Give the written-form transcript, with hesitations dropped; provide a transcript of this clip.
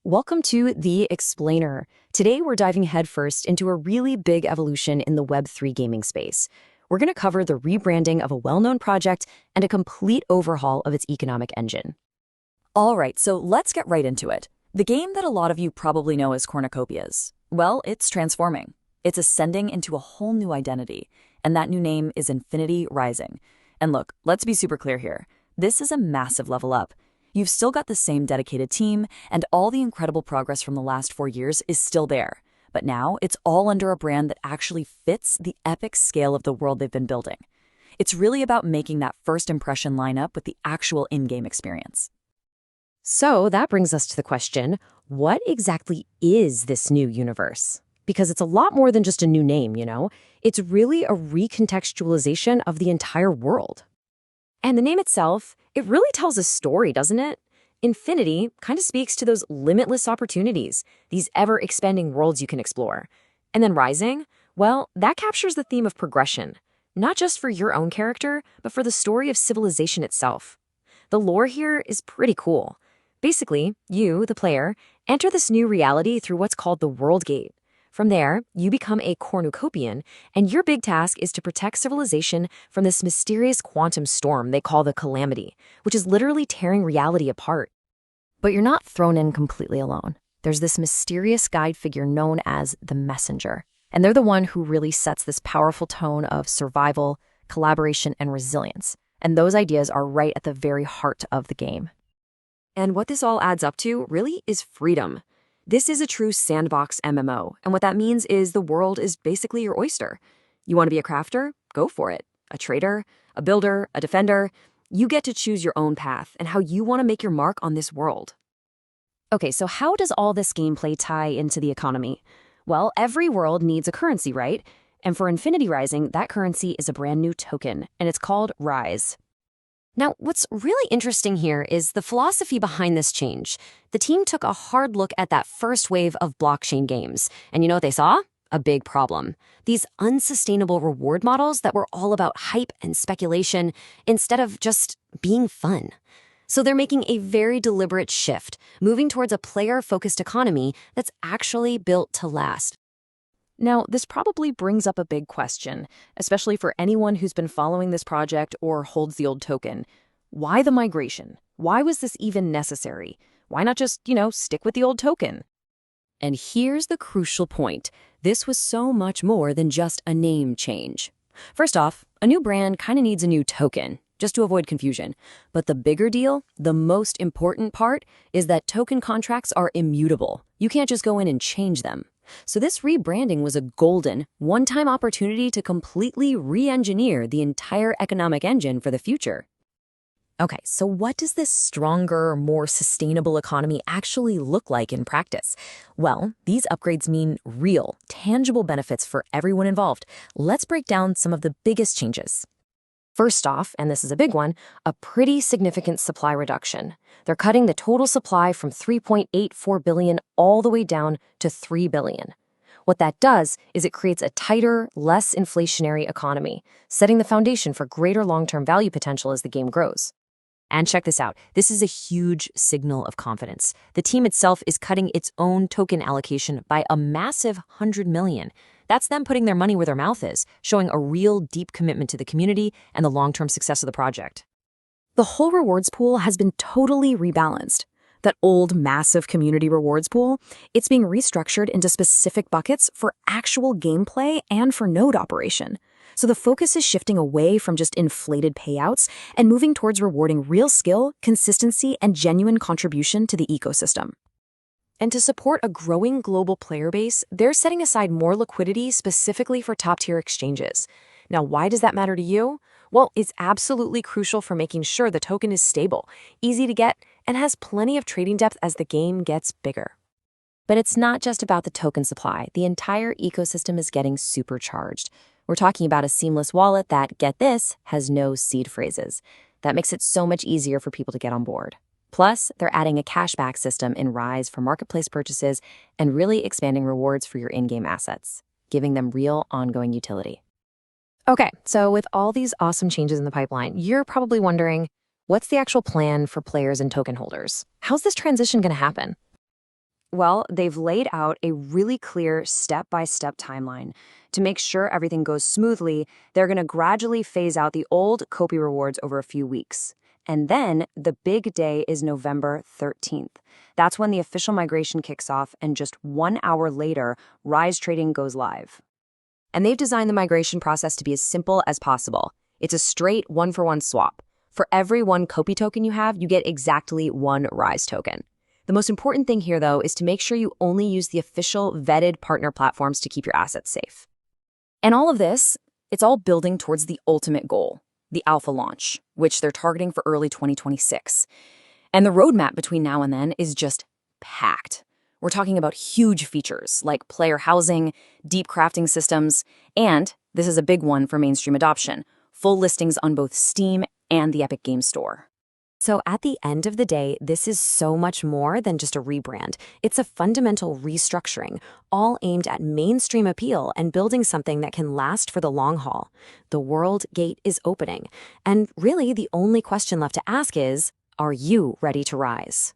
Welcome to The Explainer. Today we're diving headfirst into a really big evolution in the Web3 gaming space. We're going to cover the rebranding of a well-known project and a complete overhaul of its economic engine. All right, so let's get right into it. The game that a lot of you probably know as Cornucopias. Well, it's transforming. It's ascending into a whole new identity, and that new name is Infinity Rising. And look, let's be super clear here. This is a massive level up. You've still got the same dedicated team, and all the incredible progress from the last 4 years is still there. But now it's all under a brand that actually fits the epic scale of the world they've been building. It's really about making that first impression line up with the actual in-game experience. So that brings us to the question, what exactly is this new universe? Because it's a lot more than just a new name, you know? It's really a recontextualization of the entire world. And the name itself, it really tells a story, doesn't it? Infinity kind of speaks to those limitless opportunities, these ever-expanding worlds you can explore. And then Rising, well, that captures the theme of progression, not just for your own character, but for the story of civilization itself. The lore here is pretty cool. Basically, you, the player, enter this new reality through what's called the World Gate. From there, you become a Cornucopian, and your big task is to protect civilization from this mysterious quantum storm they call the Calamity, which is literally tearing reality apart. But you're not thrown in completely alone. There's this mysterious guide figure known as the Messenger, and they're the one who really sets this powerful tone of survival, collaboration, and resilience. And those ideas are right at the very heart of the game. And what this all adds up to, really, is freedom. This is a true sandbox MMO, and what that means is the world is basically your oyster. You want to be a crafter? Go for it. A trader, a builder, a defender. You get to choose your own path and how you want to make your mark on this world. Okay, so how does all this gameplay tie into the economy? Well, every world needs a currency, right? And for Infinity Rising, that currency is a brand new token, and it's called Rise. Now, what's really interesting here is the philosophy behind this change. The team took a hard look at that first wave of blockchain games, and you know what they saw? A big problem. These unsustainable reward models that were all about hype and speculation instead of just being fun. So they're making a very deliberate shift, moving towards a player-focused economy that's actually built to last. Now, this probably brings up a big question, especially for anyone who's been following this project or holds the old token. Why the migration? Why was this even necessary? Why not just, stick with the old token? And here's the crucial point. This was so much more than just a name change. First off, a new brand kind of needs a new token, just to avoid confusion. But the bigger deal, the most important part, is that token contracts are immutable. You can't just go in and change them. So this rebranding was a golden, one-time opportunity to completely re-engineer the entire economic engine for the future. Okay, so what does this stronger, more sustainable economy actually look like in practice? Well, these upgrades mean real, tangible benefits for everyone involved. Let's break down some of the biggest changes. First off, and this is a big one, a pretty significant supply reduction. They're cutting the total supply from 3.84 billion all the way down to 3 billion. What that does is it creates a tighter, less inflationary economy, setting the foundation for greater long-term value potential as the game grows. And check this out. This is a huge signal of confidence. The team itself is cutting its own token allocation by a massive 100 million. That's them putting their money where their mouth is, showing a real deep commitment to the community and the long-term success of the project. The whole rewards pool has been totally rebalanced. That old, massive community rewards pool, it's being restructured into specific buckets for actual gameplay and for node operation. So the focus is shifting away from just inflated payouts and moving towards rewarding real skill, consistency, and genuine contribution to the ecosystem. And to support a growing global player base, they're setting aside more liquidity specifically for top-tier exchanges. Now, why does that matter to you? Well, it's absolutely crucial for making sure the token is stable, easy to get, and has plenty of trading depth as the game gets bigger. But it's not just about the token supply. The entire ecosystem is getting supercharged. We're talking about a seamless wallet that, get this, has no seed phrases. That makes it so much easier for people to get on board. Plus, they're adding a cashback system in Rise for marketplace purchases and really expanding rewards for your in-game assets, giving them real ongoing utility. Okay, so with all these awesome changes in the pipeline, you're probably wondering, what's the actual plan for players and token holders? How's this transition going to happen? Well, they've laid out a really clear step-by-step timeline. To make sure everything goes smoothly, they're going to gradually phase out the old COPI rewards over a few weeks. And then the big day is November 13th. That's when the official migration kicks off, and just 1 hour later, Rise Trading goes live. And they've designed the migration process to be as simple as possible. It's a straight one-for-one swap. For every one COPI token you have, you get exactly one Rise token. The most important thing here, though, is to make sure you only use the official vetted partner platforms to keep your assets safe. And all of this, it's all building towards the ultimate goal, the alpha launch, which they're targeting for early 2026. And the roadmap between now and then is just packed. We're talking about huge features like player housing, deep crafting systems, and, this is a big one for mainstream adoption, full listings on both Steam and the Epic Games Store. So at the end of the day, this is so much more than just a rebrand. It's a fundamental restructuring, all aimed at mainstream appeal and building something that can last for the long haul. The world gate is opening. And really, the only question left to ask is, are you ready to rise?